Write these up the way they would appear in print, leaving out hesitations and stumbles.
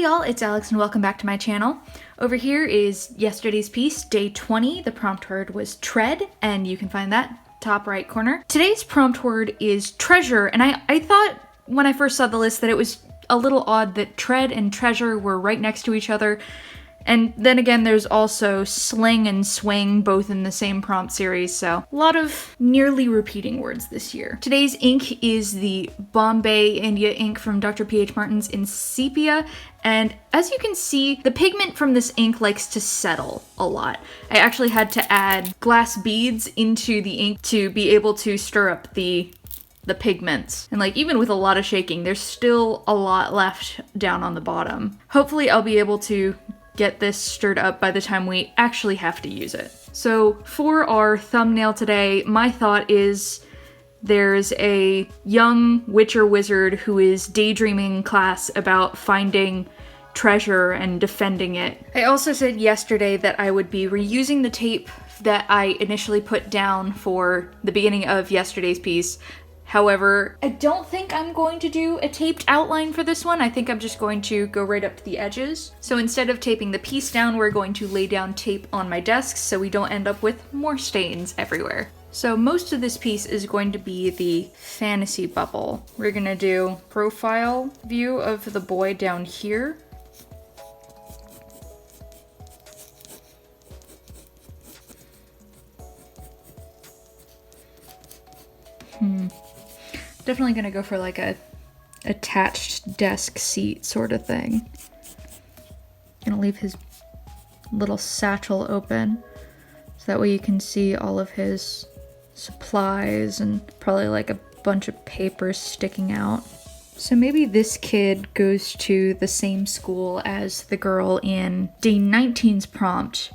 Hey y'all, it's Alex and welcome back to my channel. Over here is yesterday's piece, day 20. The prompt word was tread, and you can find that top right corner. Today's prompt word is treasure, and I thought when I first saw the list that it was a little odd that tread and treasure were right next to each other. And then again, there's also sling and swing, both in the same prompt series, so a lot of nearly repeating words this year. Today's ink is the Bombay India ink from Dr. P.H. Martin's in Sepia, and as you can see, the pigment from this ink likes to settle a lot. I actually had to add glass beads into the ink to be able to stir up the pigments. And like, even with a lot of shaking, there's still a lot left down on the bottom. Hopefully I'll be able to get this stirred up by the time we actually have to use it. So for our thumbnail today, my thought is there's a young witcher wizard who is daydreaming in class about finding treasure and defending it. I also said yesterday that I would be reusing the tape that I initially put down for the beginning of yesterday's piece. However, I don't think I'm going to do a taped outline for this one. I think I'm just going to go right up to the edges. So instead of taping the piece down, we're going to lay down tape on my desk so we don't end up with more stains everywhere. So most of this piece is going to be the fantasy bubble. We're gonna do profile view of the boy down here. Definitely gonna go for like a attached desk seat sort of thing. Gonna leave his little satchel open so that way you can see all of his supplies and probably like a bunch of papers sticking out. So maybe this kid goes to the same school as the girl in day 19's prompt.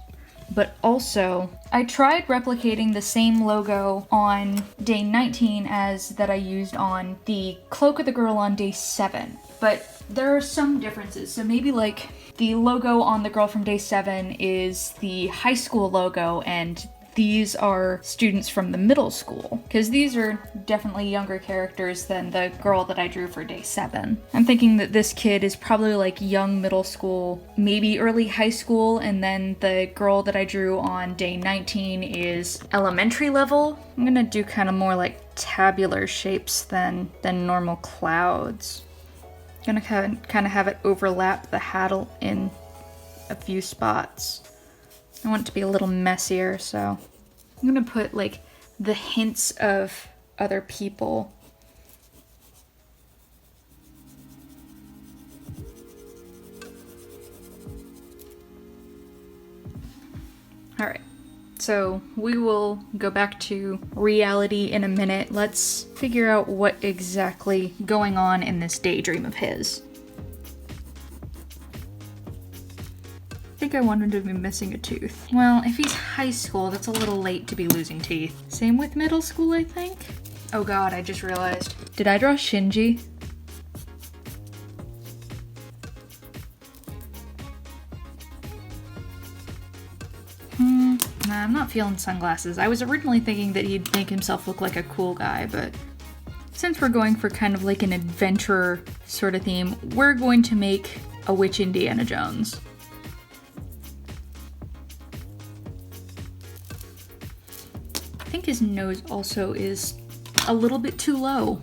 But also, I tried replicating the same logo on day 19 as that I used on the cloak of the girl on day 7. But there are some differences. So maybe like the logo on the girl from day 7 is the high school logo, and these are students from the middle school, because these are definitely younger characters than the girl that I drew for day 7. I'm thinking that this kid is probably like young middle school, maybe early high school, and then the girl that I drew on day 19 is elementary level. I'm gonna do kind of more like tabular shapes than normal clouds. I'm gonna kind of have it overlap the hat in a few spots. I want it to be a little messier, so I'm gonna put like the hints of other people. All right, so we will go back to reality in a minute. Let's figure out what exactly going on in this daydream of his. I think I wanted to be missing a tooth. Well, if he's high school, that's a little late to be losing teeth. Same with middle school, I think. Oh god, I just realized. Did I draw Shinji? Nah, I'm not feeling sunglasses. I was originally thinking that he'd make himself look like a cool guy, but since we're going for kind of like an adventurer sort of theme, we're going to make a witch Indiana Jones. I think his nose also is a little bit too low.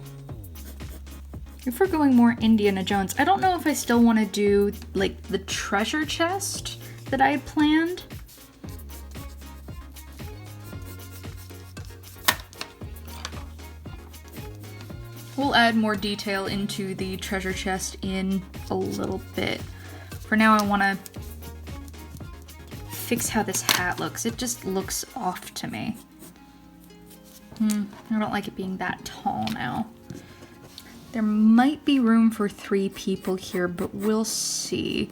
If we're going more Indiana Jones, I don't know if I still want to do like the treasure chest that I had planned. We'll add more detail into the treasure chest in a little bit. For now, I want to fix how this hat looks. It just looks off to me. I don't like it being that tall now. There might be room for 3 people here, but we'll see.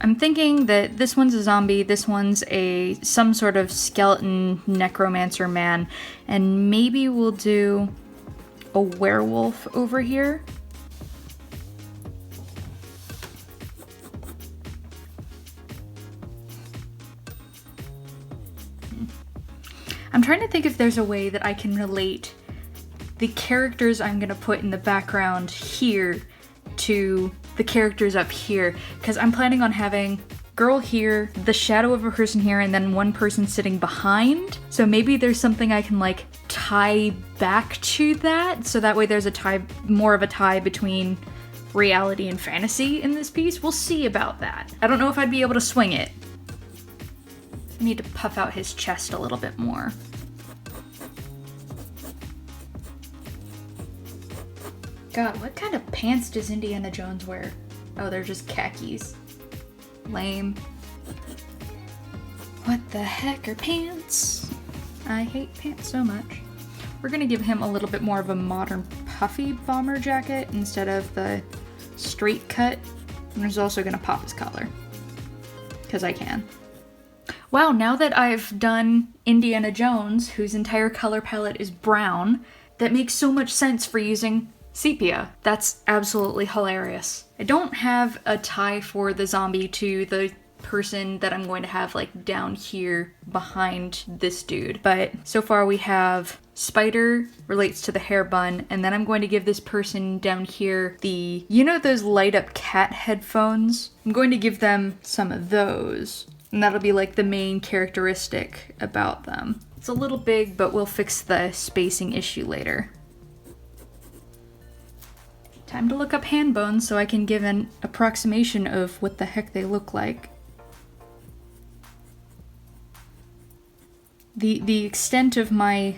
I'm thinking that this one's a zombie, this one's some sort of skeleton necromancer man, and maybe we'll do a werewolf over here. I'm trying to think if there's a way that I can relate the characters I'm gonna put in the background here to the characters up here, because I'm planning on having girl here, the shadow of a person here, and then one person sitting behind. So maybe there's something I can like tie back to that, so that way there's a tie, more of a tie between reality and fantasy in this piece. We'll see about that. I don't know if I'd be able to swing it. I need to puff out his chest a little bit more. God, what kind of pants does Indiana Jones wear? Oh, they're just khakis. Lame. What the heck are pants? I hate pants so much. We're gonna give him a little bit more of a modern puffy bomber jacket instead of the straight cut. And there's also gonna pop his collar, because I can. Wow, now that I've done Indiana Jones, whose entire color palette is brown, that makes so much sense for using sepia. That's absolutely hilarious. I don't have a tie for the zombie to the person that I'm going to have like down here behind this dude, but so far we have spider relates to the hair bun, and then I'm going to give this person down here the, you know those light up cat headphones? I'm going to give them some of those, and that'll be like the main characteristic about them. It's a little big, but we'll fix the spacing issue later. Time to look up hand bones so I can give an approximation of what the heck they look like. The extent of my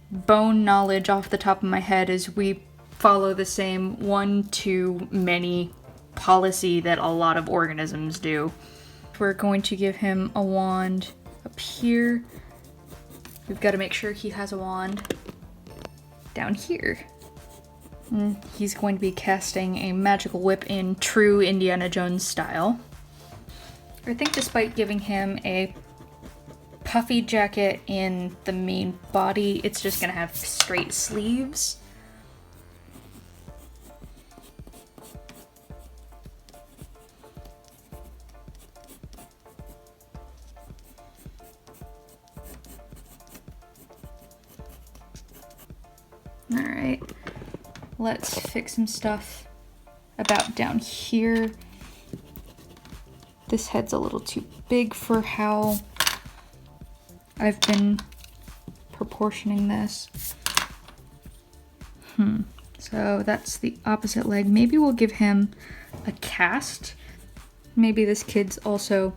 bone knowledge off the top of my head is we follow the same one-to-many policy that a lot of organisms do. We're going to give him a wand up here. We've got to make sure he has a wand down here. And he's going to be casting a magical whip in true Indiana Jones style. I think despite giving him a puffy jacket in the main body, it's just gonna have straight sleeves. All right, let's fix some stuff about down here. This head's a little too big for how I've been proportioning this. So that's the opposite leg. Maybe we'll give him a cast. Maybe this kid's also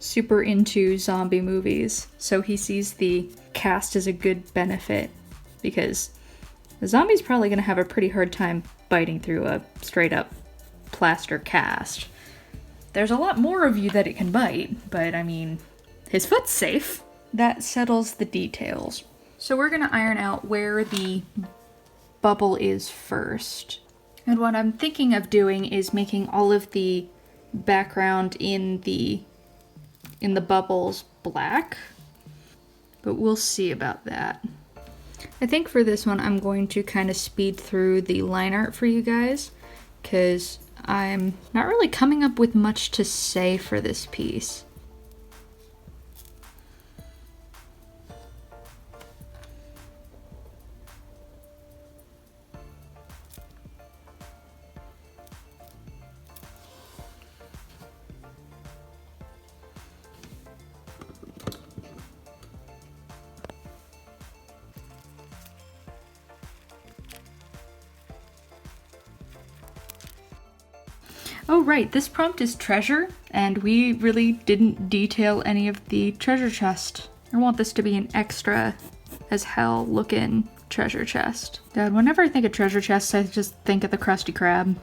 super into zombie movies, so he sees the cast as a good benefit, because the zombie's probably gonna have a pretty hard time biting through a straight up plaster cast. There's a lot more of you that it can bite, but I mean, his foot's safe. That settles the details. So we're gonna iron out where the bubble is first. And what I'm thinking of doing is making all of the background in the bubbles black, but we'll see about that. I think for this one, I'm going to kind of speed through the line art for you guys, because I'm not really coming up with much to say for this piece. Oh right, this prompt is treasure, and we really didn't detail any of the treasure chest. I want this to be an extra as hell looking treasure chest. God, whenever I think of treasure chests, I just think of the Krusty Krab.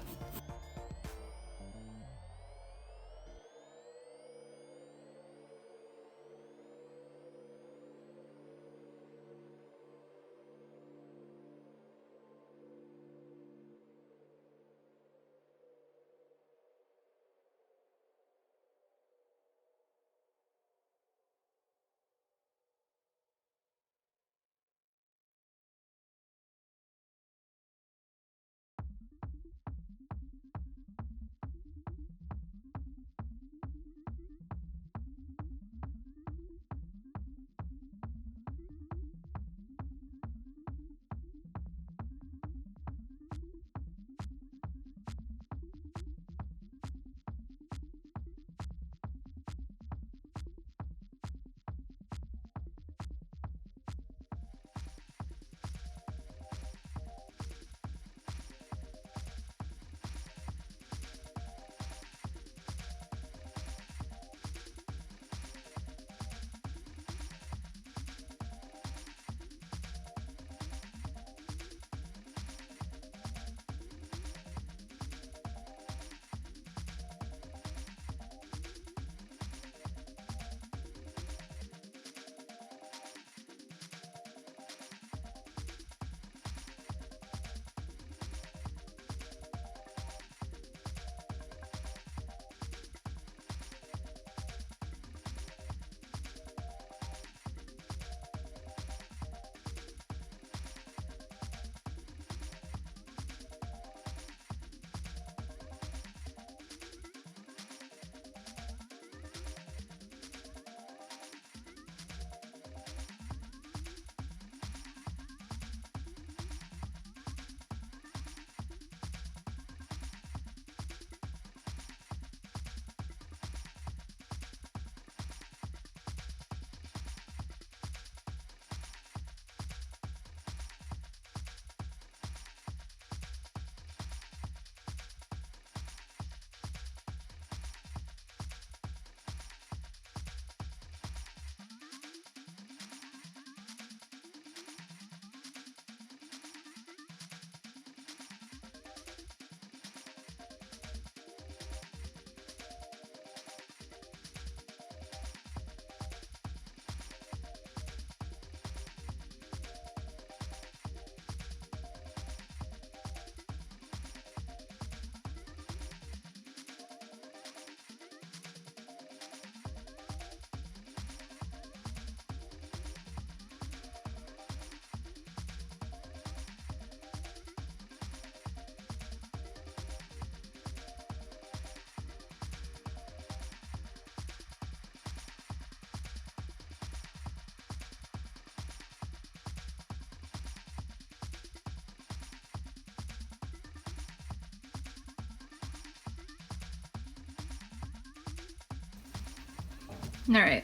All right,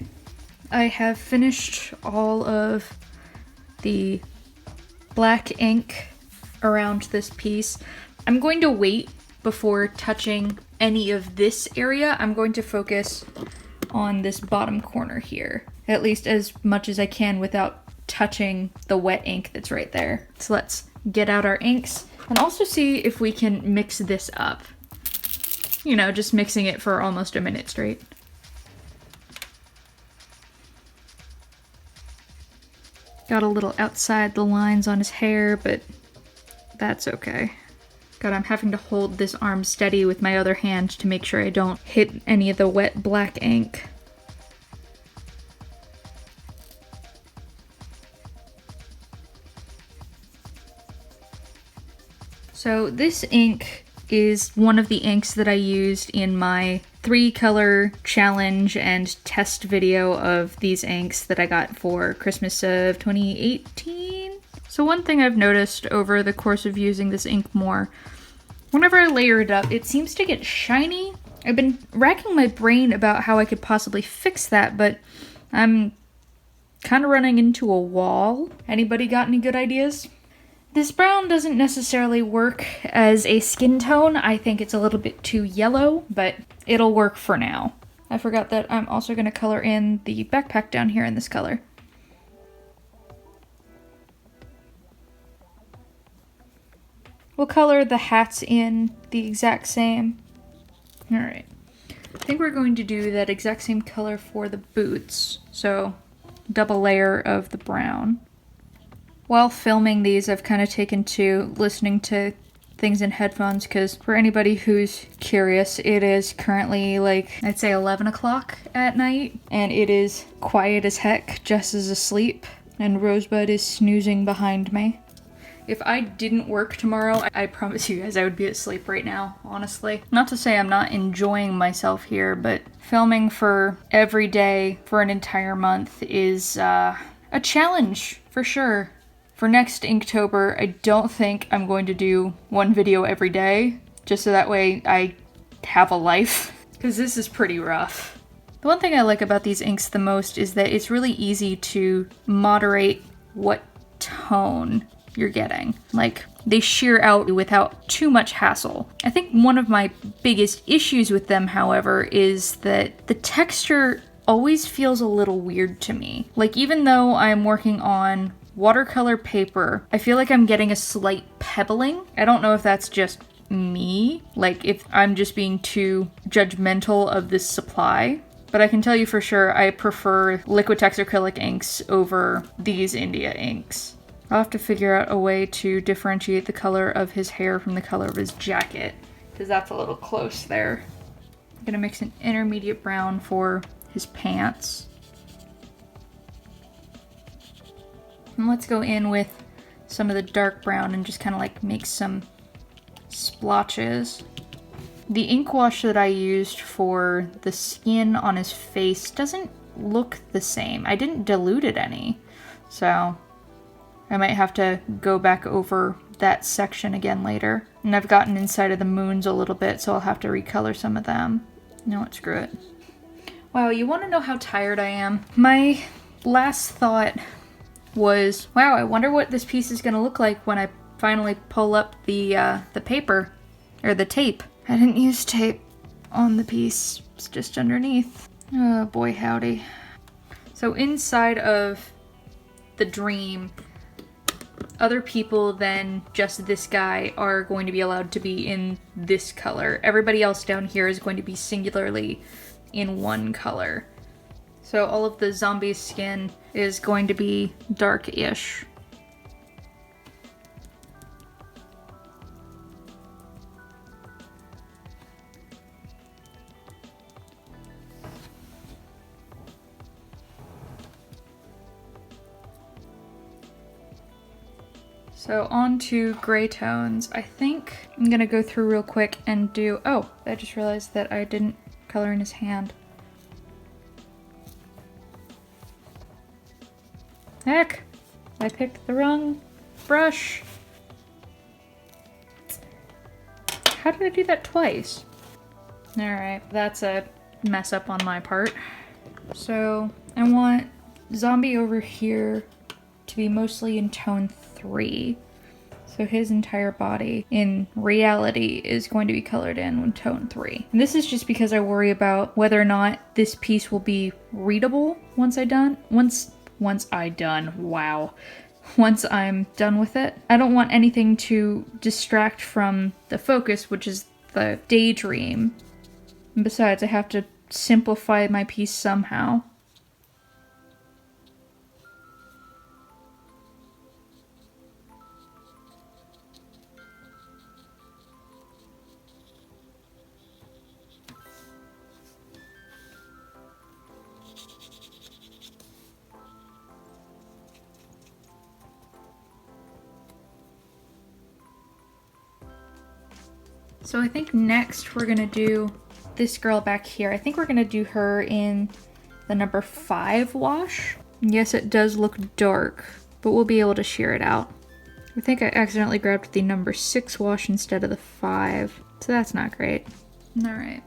I have finished all of the black ink around this piece. I'm going to wait before touching any of this area. I'm going to focus on this bottom corner here, at least as much as I can without touching the wet ink that's right there. So let's get out our inks and also see if we can mix this up. You know, just mixing it for almost a minute straight. Got a little outside the lines on his hair, but that's okay. God, I'm having to hold this arm steady with my other hand to make sure I don't hit any of the wet black ink. So this ink is one of the inks that I used in my 3-color challenge and test video of these inks that I got for Christmas of 2018. So one thing I've noticed over the course of using this ink more, whenever I layer it up, it seems to get shiny. I've been racking my brain about how I could possibly fix that, but I'm kind of running into a wall. Anybody got any good ideas? This brown doesn't necessarily work as a skin tone. I think it's a little bit too yellow, but it'll work for now. I forgot that I'm also going to color in the backpack down here in this color. We'll color the hats in the exact same. All right. I think we're going to do that exact same color for the boots. So double layer of the brown. While filming these, I've kind of taken to listening to things in headphones because for anybody who's curious, it is currently like, I'd say 11 o'clock at night, and it is quiet as heck. Jess is asleep, and Rosebud is snoozing behind me. If I didn't work tomorrow, I promise you guys I would be asleep right now, honestly. Not to say I'm not enjoying myself here, but filming for every day for an entire month is a challenge, for sure. For next Inktober, I don't think I'm going to do one video every day, just so that way I have a life, because this is pretty rough. The one thing I like about these inks the most is that it's really easy to moderate what tone you're getting. Like, they shear out without too much hassle. I think one of my biggest issues with them, however, is that the texture always feels a little weird to me. Like, even though I'm working on watercolor paper, I feel like I'm getting a slight pebbling. I don't know if that's just me, like if I'm just being too judgmental of this supply, but I can tell you for sure I prefer Liquitex acrylic inks over these India inks. I'll have to figure out a way to differentiate the color of his hair from the color of his jacket, because that's a little close there. I'm gonna mix an intermediate brown for his pants. And let's go in with some of the dark brown and just kind of like make some splotches. The ink wash that I used for the skin on his face doesn't look the same. I didn't dilute it any, so I might have to go back over that section again later. And I've gotten inside of the moons a little bit, so I'll have to recolor some of them. No, what, screw it. Wow, you want to know how tired I am? My last thought was, wow, I wonder what this piece is going to look like when I finally pull up the paper, or the tape. I didn't use tape on the piece, it's just underneath. Oh boy howdy. So inside of the dream, other people than just this guy are going to be allowed to be in this color. Everybody else down here is going to be singularly in one color. So all of the zombie's skin is going to be dark-ish. So on to gray tones. I think I'm gonna go through real quick and do, oh, I just realized that I didn't color in his hand. Heck, I picked the wrong brush. How did I do that twice? Alright, that's a mess up on my part. So I want Zombie over here to be mostly in tone 3. So his entire body in reality is going to be colored in tone 3. And this is just because I worry about whether or not this piece will be readable once I'm done with it. I don't want anything to distract from the focus, which is the daydream. And besides, I have to simplify my piece somehow. So I think next we're gonna do this girl back here. I think we're gonna do her in the number 5 wash. Yes, it does look dark, but we'll be able to sheer it out. I think I accidentally grabbed the number 6 wash instead of the 5, so that's not great. All right,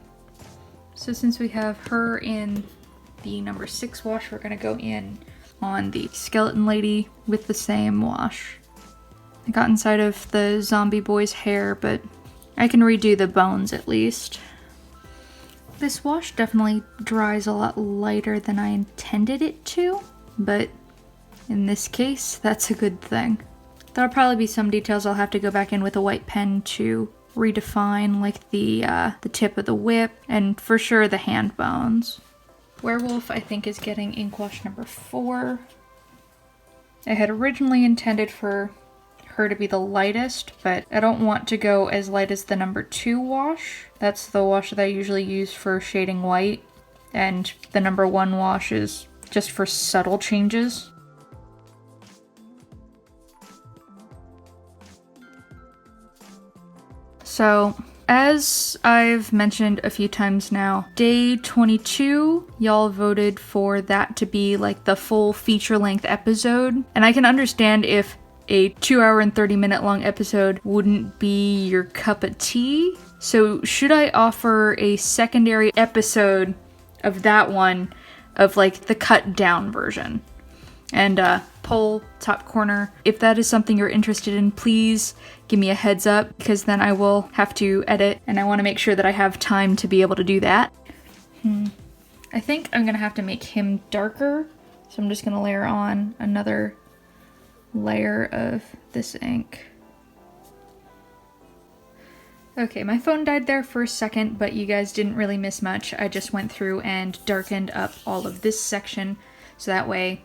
so since we have her in the number 6 wash, we're gonna go in on the skeleton lady with the same wash. I got inside of the zombie boy's hair, but I can redo the bones at least. This wash definitely dries a lot lighter than I intended it to, but in this case, that's a good thing. There'll probably be some details I'll have to go back in with a white pen to redefine, like the tip of the whip, and for sure the hand bones. Werewolf, I think, is getting ink wash number 4. I had originally intended for her to be the lightest, but I don't want to go as light as the number 2 wash. That's the wash that I usually use for shading white, and the number 1 wash is just for subtle changes. So, as I've mentioned a few times now, day 22, y'all voted for that to be like the full feature-length episode, and I can understand if a 2-hour and 30-minute long episode wouldn't be your cup of tea. So should I offer a secondary episode of that one, of like the cut down version? And poll top corner, if that is something you're interested in, please give me a heads up, because then I will have to edit and I want to make sure that I have time to be able to do that. I think I'm gonna have to make him darker, so I'm just gonna layer on another layer of this ink. Okay, my phone died there for a second, but you guys didn't really miss much. I just went through and darkened up all of this section, so that way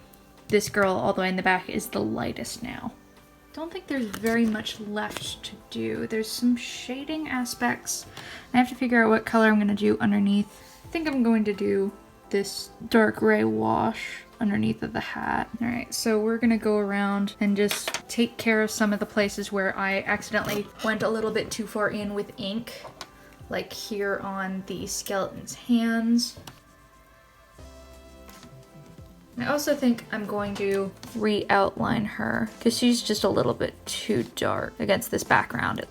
this girl all the way in the back is the lightest now. Don't think there's very much left to do. There's some shading aspects. I have to figure out what color I'm going to do underneath. I think I'm going to do this dark gray wash underneath of the hat. All right, so we're gonna go around and just take care of some of the places where I accidentally went a little bit too far in with ink, like here on the skeleton's hands. I also think I'm going to re-outline her because she's just a little bit too dark against this background.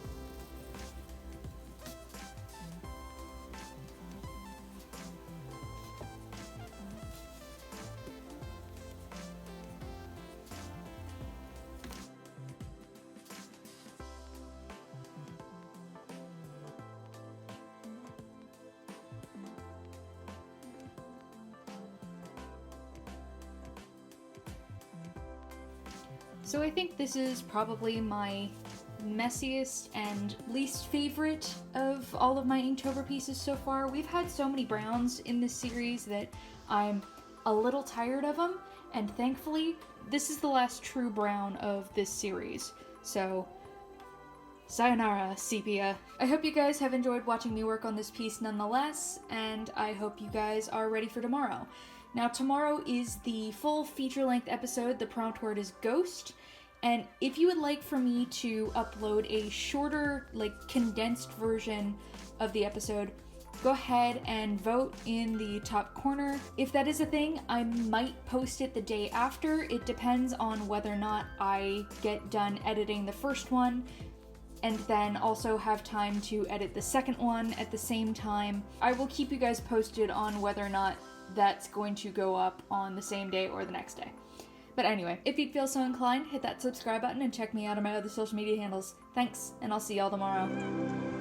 So I think this is probably my messiest and least favorite of all of my Inktober pieces so far. We've had so many browns in this series that I'm a little tired of them, and thankfully this is the last true brown of this series. So sayonara, sepia. I hope you guys have enjoyed watching me work on this piece nonetheless, and I hope you guys are ready for tomorrow. Now tomorrow is the full feature-length episode. The prompt word is ghost. And if you would like for me to upload a shorter, like condensed version of the episode, go ahead and vote in the top corner. If that is a thing, I might post it the day after. It depends on whether or not I get done editing the first one and then also have time to edit the second one at the same time. I will keep you guys posted on whether or not that's going to go up on the same day or the next day. But anyway, if you feel so inclined, hit that subscribe button and check me out on my other social media handles. Thanks, and I'll see y'all tomorrow.